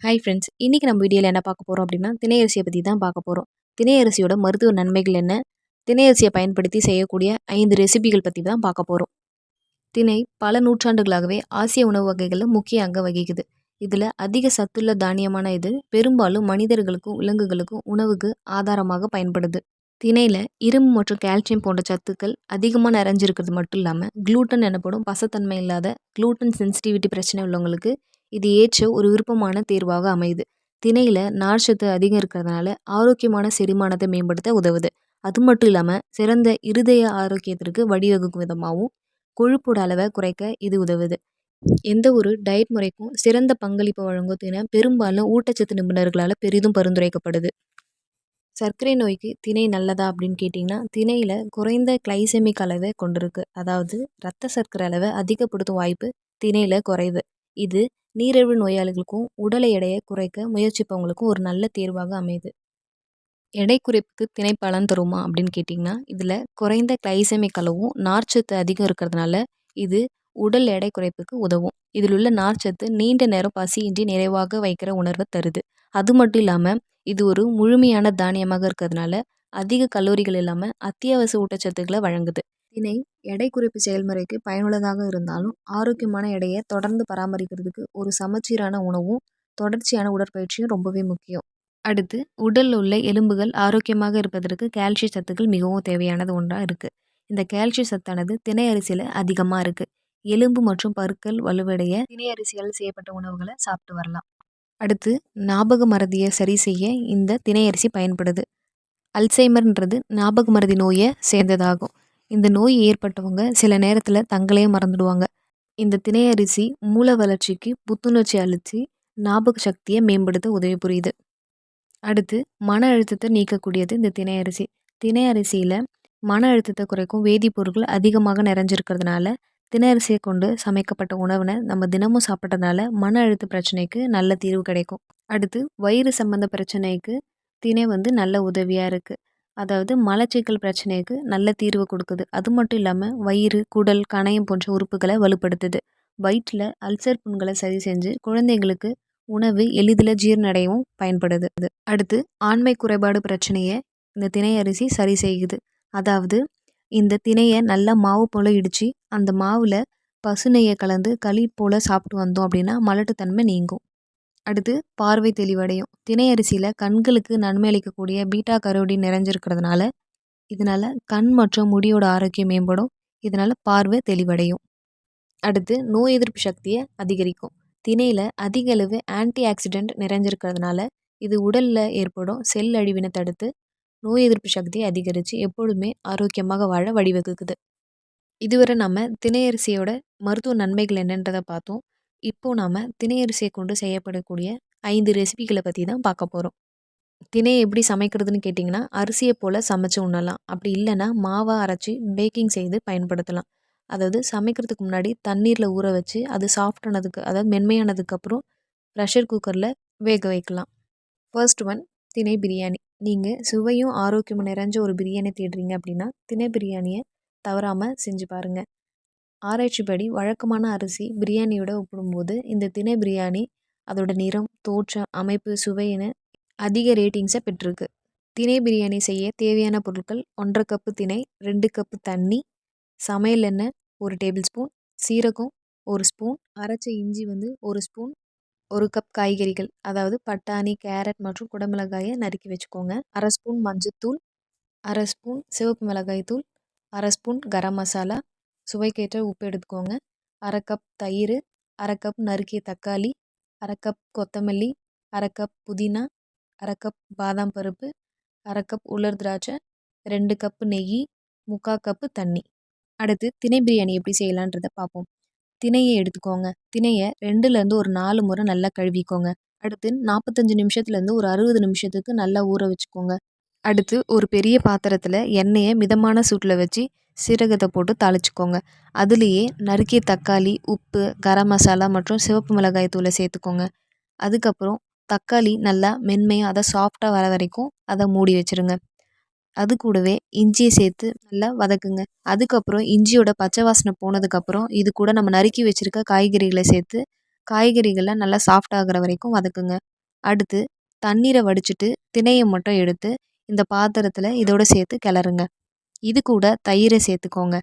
Hi friends, இன்னைக்கு நம்ம வீடியோவில் என்ன பார்க்க போகிறோம் அப்படின்னா திணை அரிசியை பற்றி தான் பார்க்க போகிறோம். திணை அரிசியோட மருத்துவ நன்மைகள் என்ன, திணை அரிசியை பயன்படுத்தி செய்யக்கூடிய 5 ரெசிபிகள் பற்றி தான் பார்க்க போகிறோம். திணை பல நூற்றாண்டுகளாகவே ஆசிய உணவு வகைகளில் முக்கிய அங்கம் வகிக்குது. இதில் அதிக சத்துள்ள தானியமான இது பெரும்பாலும் மனிதர்களுக்கும் விலங்குகளுக்கும் உணவுக்கு ஆதாரமாக பயன்படுது. திணையில் இரும்பு மற்றும் கால்சியம் போன்ற சத்துக்கள் அதிகமாக நிறைஞ்சிருக்கிறது மட்டும் இல்லாமல் குளூட்டன் எனப்படும் பசத்தன்மை இல்லாத குளூட்டன் சென்சிட்டிவிட்டி பிரச்சனை உள்ளவங்களுக்கு இது ஏற்ற ஒரு விருப்பமான தேர்வாக அமையுது. திணையில் நார்ச்சத்து அதிகம் இருக்கிறதுனால ஆரோக்கியமான செரிமானத்தை மேம்படுத்த உதவுது. அது மட்டும் இல்லாமல் சிறந்த இருதய ஆரோக்கியத்திற்கு வழிவகுக்கும் விதமாகவும் கொழுப்போட அளவை குறைக்க இது உதவுது. எந்த ஒரு டயட் முறைக்கும் சிறந்த பங்களிப்பு வழங்கும் திணை பெரும்பாலும் ஊட்டச்சத்து நிபுணர்களால் பெரிதும் பரிந்துரைக்கப்படுது. சர்க்கரை நோய்க்கு திணை நல்லதா அப்படின்னு கேட்டிங்கன்னா, திணையில் குறைந்த கிளைசெமிக் அளவை கொண்டிருக்கு. அதாவது இரத்த சர்க்கரை அளவை அதிகப்படுத்தும் வாய்ப்பு திணையில் குறைவு. இது நீரிழிவு நோயாளிகளுக்கும் உடல் எடையை குறைக்க முயற்சிப்பவங்களுக்கும் ஒரு நல்ல தேர்வாக அமையுது. எடை குறைப்புக்கு திணை பலன் தருமா அப்படின்னு கேட்டிங்கன்னா, இதில் குறைந்த கிளைசெமிக் அளவும் நார்ச்சத்து அதிகம் இருக்கிறதுனால இது உடல் எடை குறைப்புக்கு உதவும். இதில் உள்ள நார்ச்சத்து நீண்ட நேரம் பசியின்றி நிறைவாக வைக்கிற உணர்வை தருது. அது மட்டும் இல்லாமல் இது ஒரு முழுமையான தானியமாக இருக்கிறதுனால அதிக கலோரிகள் இல்லாமல் அத்தியாவசிய ஊட்டச்சத்துக்களை வழங்குது. திணை எடை குறைப்பு செயல்முறைக்கு பயனுள்ளதாக இருந்தாலும் ஆரோக்கியமான எடையை தொடர்ந்து பராமரிக்கிறதுக்கு ஒரு சமச்சீரான உணவும் தொடர்ச்சியான உடற்பயிற்சியும் ரொம்பவே முக்கியம். அடுத்து உடலில் உள்ள எலும்புகள் ஆரோக்கியமாக இருப்பதற்கு கால்சிய சத்துக்கள் மிகவும் தேவையானது ஒன்றாக இருக்குது. இந்த கால்சிய சத்தானது திணை அரிசியில் அதிகமாக இருக்குது. எலும்பு மற்றும் பற்கள் வலுவடைய திணை அரிசியால் செய்யப்பட்ட உணவுகளை சாப்பிட்டு வரலாம். அடுத்து ஞாபக மறதியை சரி செய்ய இந்த திணை அரிசி பயன்படுது. அல்சைமர்ன்றது ஞாபக மறதி நோயை சேர்ந்ததாகும். இந்த நோய் ஏற்பட்டவங்க சில நேரத்தில் தங்களையே மறந்துடுவாங்க. இந்த திணை அரிசி மூளை வளர்ச்சிக்கு புத்துணர்ச்சி அளித்து ஞாபக சக்தியை மேம்படுத்த உதவி புரியுது. அடுத்து மன அழுத்தத்தை நீக்கக்கூடியது இந்த திணை அரிசி. திணை அரிசியில் மன அழுத்தத்தை குறைக்கும் வேதிப்பொருட்கள் அதிகமாக நிறைஞ்சிருக்கிறதுனால திணை அரிசியை கொண்டு சமைக்கப்பட்ட உணவினை நம்ம தினமும் சாப்பிட்றதுனால மன அழுத்த பிரச்சனைக்கு நல்ல தீர்வு கிடைக்கும். அடுத்து வயிறு சம்பந்த பிரச்சனைக்கு திணை நல்ல உதவியாக இருக்குது. அதாவது மலச்சிக்கல் பிரச்சனைக்கு நல்ல தீர்வு கொடுக்குது. அது மட்டும் இல்லாமல் வயிறு, குடல், கணையம் போன்ற உறுப்புகளை வலுப்படுத்துது. வயிற்றில் அல்சர் புண்களை சரி செஞ்சு குழந்தைங்களுக்கு உணவு எளிதில் ஜீரணடையவும் பயன்படுது. அடுத்து ஆண்மை குறைபாடு பிரச்சனையை இந்த திணை அரிசி சரி செய்யுது. அதாவது இந்த திணையை நல்லா மாவு போல் இடித்து அந்த மாவில் பசுநெய்யை கலந்து களி போல் சாப்பிட்டு வந்தோம் அப்படின்னா மலட்டுத்தன்மை நீங்கும். அடுத்து பார்வை தெளிவடையும். திணை அரிசியில் கண்களுக்கு நன்மை அளிக்கக்கூடிய பீட்டா கரோடின் நிறைஞ்சிருக்கிறதுனால இதனால் கண் மற்றும் முடியோட ஆரோக்கியம் மேம்படும். இதனால் பார்வை தெளிவடையும். அடுத்து நோய் எதிர்ப்பு சக்தியை அதிகரிக்கும். திணையில் அதிக அளவு ஆன்டி ஆக்சிடென்ட் நிறைஞ்சிருக்கிறதுனால இது உடலில் ஏற்படும் செல் அழிவினை தடுத்து நோய் எதிர்ப்பு சக்தியை அதிகரித்து எப்பொழுதுமே ஆரோக்கியமாக வாழ வழிவகுக்குது. இதுவரை நம்ம திணை அரிசியோட மருத்துவ நன்மைகள் என்னன்றதை பார்த்தோம். இப்போது நாம் திணை அரிசியை கொண்டு செய்யப்படக்கூடிய 5 ரெசிபிகளை பற்றி தான் பார்க்க போகிறோம். திணையை எப்படி சமைக்கிறதுன்னு கேட்டிங்கன்னா, அரிசியை போல் சமைச்சு உண்ணலாம். அப்படி இல்லைன்னா மாவை அரைச்சி பேக்கிங் செய்து பயன்படுத்தலாம். அதாவது சமைக்கிறதுக்கு முன்னாடி தண்ணீரில் ஊற வச்சு அது சாஃப்டானதுக்கு அதாவது மென்மையானதுக்கப்புறம் ப்ரெஷர் குக்கரில் வேக வைக்கலாம். ஃபர்ஸ்ட் ஒன் திணை பிரியாணி. நீங்கள் சுவையும் ஆரோக்கியமும் நிறைஞ்ச ஒரு பிரியாணி தேடுறீங்க அப்படின்னா திணை பிரியாணியை தவறாமல் செஞ்சு பாருங்கள். ஆராய்ச்சிப்படி வழக்கமான அரிசி பிரியாணியோட ஒப்பிடும்போது இந்த திணை பிரியாணி அதோட நிறம், தோற்றம், அமைப்பு, சுவைன்னு அதிக ரேட்டிங்ஸை பெற்றிருக்கு. திணை பிரியாணி செய்ய தேவையான பொருட்கள் 1.5 கப்பு திணை, 2 கப்பு தண்ணி, சமையல் எண்ணெய் 1 டேபிள் ஸ்பூன், சீரகம் 1 ஸ்பூன், அரைச்ச இஞ்சி 1 ஸ்பூன், 1 கப் காய்கறிகள் அதாவது பட்டாணி, கேரட் மற்றும் குடமிளகாயை நறுக்கி வச்சுக்கோங்க. 1/2 ஸ்பூன் மஞ்சத்தூள், 1/2 ஸ்பூன் சிவப்பு மிளகாய் தூள், 1/2 ஸ்பூன் கரம் மசாலா, சுவைக்கேற்ற உப்பு எடுத்துக்கோங்க. 1/2 கப் தயிர், 1/2 கப் நறுக்கிய தக்காளி, 1/2 கப் கொத்தமல்லி, 1/2 கப் புதினா, 1/2 கப் பாதாம் பருப்பு, 1/2 கப் உலர் திராட்சை, 2 கப்பு நெய், 3/4 கப்பு தண்ணி. அடுத்து திணை பிரியாணி எப்படி செய்யலான்றதை பார்ப்போம். திணையை எடுத்துக்கோங்க. திணையை 2லேருந்து ஒரு 4 முறை நல்லா கழுவிக்கோங்க. அடுத்து 45 நிமிஷத்துலேருந்து ஒரு 60 நிமிஷத்துக்கு நல்லா ஊற வச்சுக்கோங்க. அடுத்து ஒரு பெரிய பாத்திரத்தில் எண்ணெயை மிதமான சூட்டில் வச்சு சீரகத்தை போட்டு தாளிச்சுக்கோங்க. அதுலேயே நறுக்கிய தக்காளி, உப்பு, கரம் மசாலா மற்றும் சிவப்பு மிளகாய் தூளை சேர்த்துக்கோங்க. அதுக்கப்புறம் தக்காளி நல்லா மென்மையாக அதை சாஃப்டாக வர வரைக்கும் அதை மூடி வச்சுருங்க. அது கூடவே இஞ்சியை சேர்த்து நல்லா வதக்குங்க. அதுக்கப்புறம் இஞ்சியோட பச்சை வாசனை போனதுக்கப்புறம் இது கூட நம்ம நறுக்கி வச்சுருக்க காய்கறிகளை சேர்த்து காய்கறிகள்லாம் நல்லா சாஃப்ட் ஆகுற வரைக்கும் வதக்குங்க. அடுத்து தண்ணீர வடிச்சுட்டு திணைய மட்டும் எடுத்து இந்த பாத்திரத்துல இதோட சேர்த்து கிளறுங்க. இது கூட தயிர சேர்த்துக்கோங்க.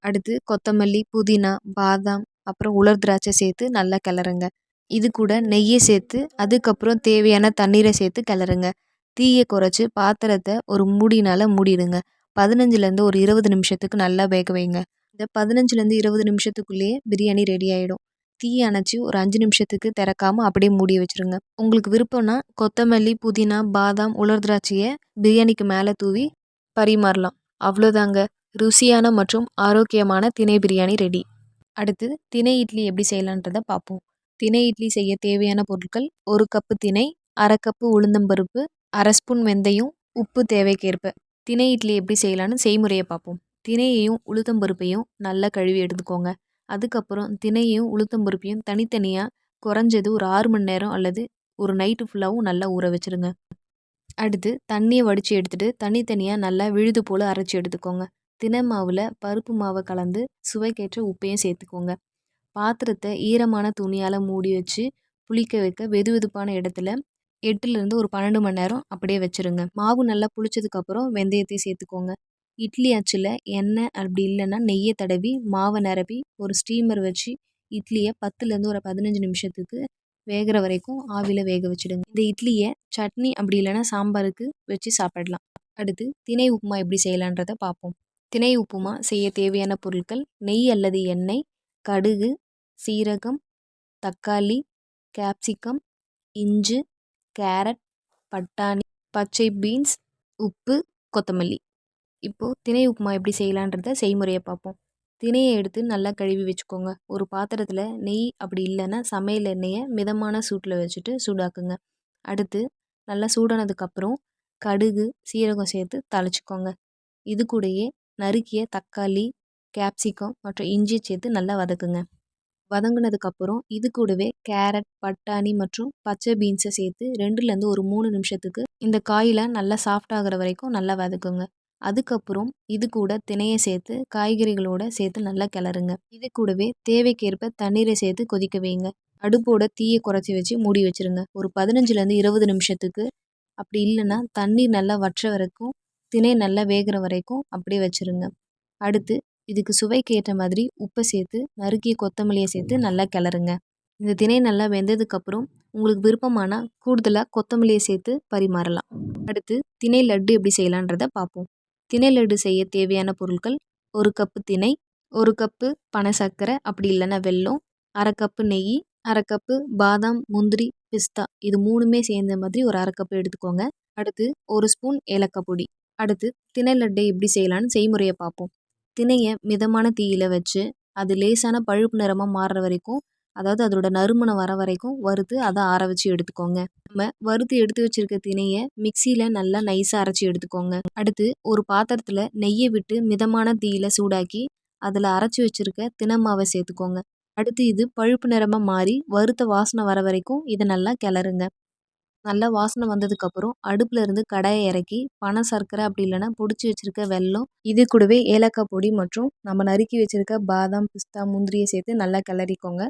அடுத்து கொத்தமல்லி, புதினா, பாதாம், அப்புறம் உலர் திராட்சை சேர்த்து நல்லா கிளறுங்க. இது கூட நெய்ய சேர்த்து அதுக்கப்புறம் தேவையான தண்ணீர சேர்த்து கிளறுங்க. தீய குறைச்சு பாத்திரத்த ஒரு மூடினால மூடிடுங்க. 15லேருந்து ஒரு 20 நிமிஷத்துக்கு நல்லா வேக வைங்க. இந்த 15லேருந்து 20 நிமிஷத்துக்குள்ளேயே பிரியாணி ரெடி ஆயிடும். தீய அணைச்சு ஒரு 5 நிமிஷத்துக்கு திறக்காம அப்படியே மூடி வச்சிருங்க. உங்களுக்கு விருப்பம்னா கொத்தமல்லி, புதினா, பாதாம், உலர் திராட்சைய பிரியாணிக்கு மேல தூவி பரிமாறலாம். அவ்வளோதாங்க. ருசியான மற்றும் ஆரோக்கியமான திணை பிரியாணி ரெடி. அடுத்து திணை இட்லி எப்படி செய்யலான்றத பார்ப்போம். திணை இட்லி செய்ய தேவையான பொருட்கள்: 1 கப்பு திணை, 1/2 கப்பு உளுந்தம்பருப்பு, 1/2 ஸ்பூன் வெந்தயம், உப்பு தேவைக்கேற்ப. திணை இட்லி எப்படி செய்யலான்னு செய்முறையை பார்ப்போம். திணையையும் உளுத்தம்பருப்பையும் நல்லா கழுவி எடுத்துக்கோங்க. அதுக்கப்புறம் திணையையும் உளுத்தம்பருப்பையும் தனித்தனியாக குறைஞ்சது ஒரு 6 மணி நேரம் அல்லது ஒரு நைட்டு ஃபுல்லாகவும் நல்லா ஊற வச்சுருங்க. அடுத்து தண்ணியை வடித்து எடுத்துட்டு தனித்தனியாக நல்லா விழுது போல் அரைச்சி எடுத்துக்கோங்க. தினை மாவில் பருப்பு மாவை கலந்து சுவைக்கேற்ற உப்பையும் சேர்த்துக்கோங்க. பாத்திரத்தை ஈரமான துணியால் மூடி வச்சு புளிக்க வைக்க வெதுவெதுப்பான இடத்துல 8லேருந்து ஒரு 12 மணி நேரம் அப்படியே வச்சுருங்க. மாவு நல்லா புளிச்சதுக்கப்புறம் வெந்தயத்தை சேர்த்துக்கோங்க. இட்லி அச்சில் எண்ணெய் அப்படி இல்லைன்னா நெய்யை தடவி மாவை நிரப்பி ஒரு ஸ்டீமர் வச்சு இட்லியை 10லேருந்து ஒரு 15 நிமிஷத்துக்கு வேகிற வரைக்கும் ஆவியில் வேக வச்சுடுங்க. இந்த இட்லியை சட்னி அப்படி இல்லைன்னா சாம்பாருக்கு வச்சு சாப்பிடலாம். அடுத்து திணை உப்புமா எப்படி செய்யலான்றதை பார்ப்போம். திணை உப்புமா செய்ய தேவையான பொருட்கள்: நெய் அல்லது எண்ணெய், கடுகு, சீரகம், தக்காளி, கேப்சிகம், இஞ்சி, கேரட், பட்டாணி, பச்சை பீன்ஸ், உப்பு, கொத்தமல்லி. இப்போது திணை உப்புமா எப்படி செய்யலான்றத செய்முறையை பார்ப்போம். திணையை எடுத்து நல்லா கழுவி வச்சுக்கோங்க. ஒரு பாத்திரத்தில் நெய் அப்படி இல்லைன்னா சமையல் எண்ணெயை மிதமான சூட்டில் வச்சுட்டு சூடாக்குங்க. அடுத்து நல்லா சூடானதுக்கப்புறம் கடுகு, சீரகம் சேர்த்து தாளிச்சுக்கோங்க. இது கூடயே நறுக்கிய தக்காளி, கேப்சிகம் மற்றும் இஞ்சி சேர்த்து நல்லா வதக்குங்க. வதங்கினதுக்கப்புறம் இது கூடவே கேரட், பட்டாணி மற்றும் பச்சை பீன்ஸை சேர்த்து 2லேருந்து ஒரு 3 நிமிஷத்துக்கு இந்த காயில் நல்லா சாஃப்ட் ஆகிற வரைக்கும் நல்லா வதக்குங்க. அதுக்கப்புறம் இது கூட திணையை சேர்த்து காய்கறிகளோட சேர்த்து நல்லா கிளறுங்க. இது கூடவே தேவைக்கேற்ப தண்ணீரை சேர்த்து கொதிக்க வைங்க. அடுப்போட தீயை குறைச்சி வச்சு மூடி வச்சுருங்க. ஒரு 15லேருந்து 20 நிமிஷத்துக்கு, அப்படி இல்லைன்னா தண்ணீர் நல்லா வற்ற வரைக்கும், திணை நல்லா வேகிற வரைக்கும் அப்படியே வச்சுருங்க. அடுத்து இதுக்கு சுவைக்கு ஏற்ற மாதிரி உப்பை சேர்த்து நறுக்கிய கொத்தமல்லியை சேர்த்து நல்லா கிளறுங்க. இந்த திணை நல்லா வெந்ததுக்கப்புறம் உங்களுக்கு விருப்பமான கூடுதலாக கொத்தமல்லியை சேர்த்து பரிமாறலாம். அடுத்து திணை லட்டு எப்படி செய்யலான்றதை பார்ப்போம். திணை லட்டு செய்ய தேவையான பொருட்கள்: 1 கப்பு திணை, 1 கப்பு பனை சர்க்கரை அப்படி இல்லைன்னா வெல்லம், 1/2 கப்பு நெய், 1/2 கப்பு பாதாம், முந்திரி, பிஸ்தா இது 3மே சேர்ந்த மாதிரி ஒரு 1/2 கப்பு எடுத்துக்கோங்க. அடுத்து 1 ஸ்பூன் ஏலக்காய் பொடி. அடுத்து திணை லட்டை எப்படி செய்யலான்னு செய்முறையை பார்ப்போம். திணையை மிதமான தீயில வச்சு அது லேசான பழுப்பு நிறமாக மாறுற வரைக்கும், அதாவது அதோட நறுமணம் வர வரைக்கும் வறுத்து அதை ஆற வச்சு எடுத்துக்கோங்க. நம்ம வறுத்து எடுத்து வச்சிருக்க திணையை மிக்சியில் நல்லா நைஸாக அரைச்சி எடுத்துக்கோங்க. அடுத்து ஒரு பாத்திரத்தில் நெய்யை விட்டு மிதமான தீயில சூடாக்கி அதில் அரைச்சி வச்சிருக்க தினை மாவை சேர்த்துக்கோங்க. அடுத்து இது பழுப்பு நிறமாக மாறி வறுத்த வாசனை வர வரைக்கும் இதை நல்லா கிளறுங்க. நல்லா வாசனை வந்ததுக்கப்புறம் அடுப்பில் இருந்து கடாயை இறக்கி பனை சர்க்கரை அப்படி இல்லைன்னா பொடிச்சு வச்சுருக்க வெல்லம், இது கூடவே ஏலக்காய் பொடி மற்றும் நம்ம நறுக்கி வச்சுருக்க பாதாம், பிஸ்தா, முந்திரியை சேர்த்து நல்லா கிளறிக்கோங்க.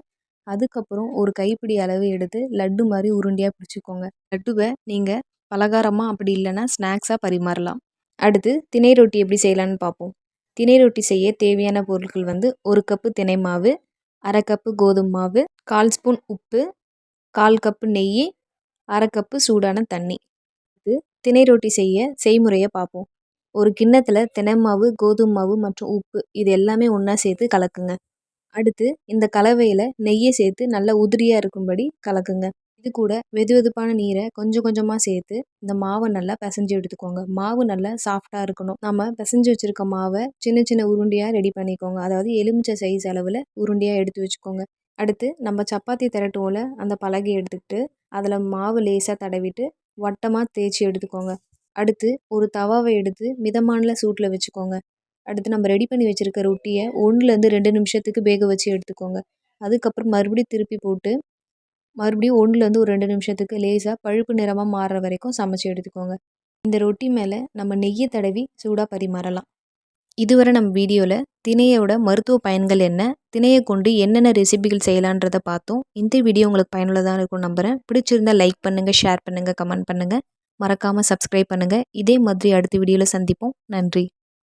அதுக்கப்புறம் ஒரு கைப்பிடி அளவு எடுத்து லட்டு மாதிரி உருண்டையாக பிடிச்சிக்கோங்க. லட்டுவை நீங்கள் பலகாரமாக அப்படி இல்லைன்னா ஸ்நாக்ஸாக பரிமாறலாம். அடுத்து திணை ரொட்டி எப்படி செய்யலான்னு பார்ப்போம். திணை ரொட்டி செய்ய தேவையான பொருட்கள் 1 கப்பு திணை மாவு, 1/2 கப்பு கோதுமை மாவு, 1/4 ஸ்பூன் உப்பு, 1/4 கப்பு நெய், 1/2 கப்பு சூடான தண்ணி. இது திணை ரொட்டி செய்ய செய்முறையை பார்ப்போம். ஒரு கிண்ணத்தில் திணை மாவு, கோதுமை மாவு மற்றும் உப்பு இது எல்லாமே ஒன்றா சேர்த்து கலக்குங்க. அடுத்து இந்த கலவையில் நெய்யை சேர்த்து நல்லா உதிரியாக இருக்கும்படி கலக்குங்க. இது கூட வெதுவெதுப்பான நீரை கொஞ்சம் கொஞ்சமாக சேர்த்து இந்த மாவை நல்லா பிசைஞ்சு எடுத்துக்கோங்க. மாவு நல்லா சாஃப்டாக இருக்கணும். நம்ம பிசைஞ்சு வச்சுருக்க மாவை சின்ன சின்ன உருண்டையாக ரெடி பண்ணிக்கோங்க. அதாவது எலுமிச்சை சைஸ் அளவில் உருண்டையாக எடுத்து வச்சுக்கோங்க. அடுத்து நம்ம சப்பாத்தி திரட்டுவோம்ல, அந்த பலகையை எடுத்துக்கிட்டு அதில் மாவு லேசாக தடவிட்டு வட்டமாக தேய்ச்சி எடுத்துக்கோங்க. அடுத்து ஒரு தவாவை எடுத்து மிதமான சூட்டில் வச்சுக்கோங்க. அடுத்து நம்ம ரெடி பண்ணி வச்சுருக்க ரொட்டியை 1லேருந்து 2 நிமிஷத்துக்கு வேக வச்சு எடுத்துக்கோங்க. அதுக்கப்புறம் மறுபடியும் திருப்பி போட்டு மறுபடியும் 1லேருந்து ஒரு 2 நிமிஷத்துக்கு லேசாக பழுப்பு நிறமாக மாறுற வரைக்கும் சமைச்சு எடுத்துக்கோங்க. இந்த ரொட்டி மேலே நம்ம நெய்யை தடவி சூடாக பரிமாறலாம். இதுவரை நம்ம வீடியோவில் திணையோட மருத்துவ பயன்கள் என்ன, திணையை கொண்டு என்னென்ன ரெசிபிகள் செய்யலான்றதை பார்த்தோம். இந்த வீடியோ உங்களுக்கு பயனுள்ளதாக இருக்கும் நம்புகிறேன். பிடிச்சிருந்தா லைக் பண்ணுங்கள், ஷேர் பண்ணுங்கள், கமெண்ட் பண்ணுங்கள். மறக்காமல் சப்ஸ்கிரைப் பண்ணுங்கள். இதே மாதிரி அடுத்த வீடியோவில் சந்திப்போம். நன்றி.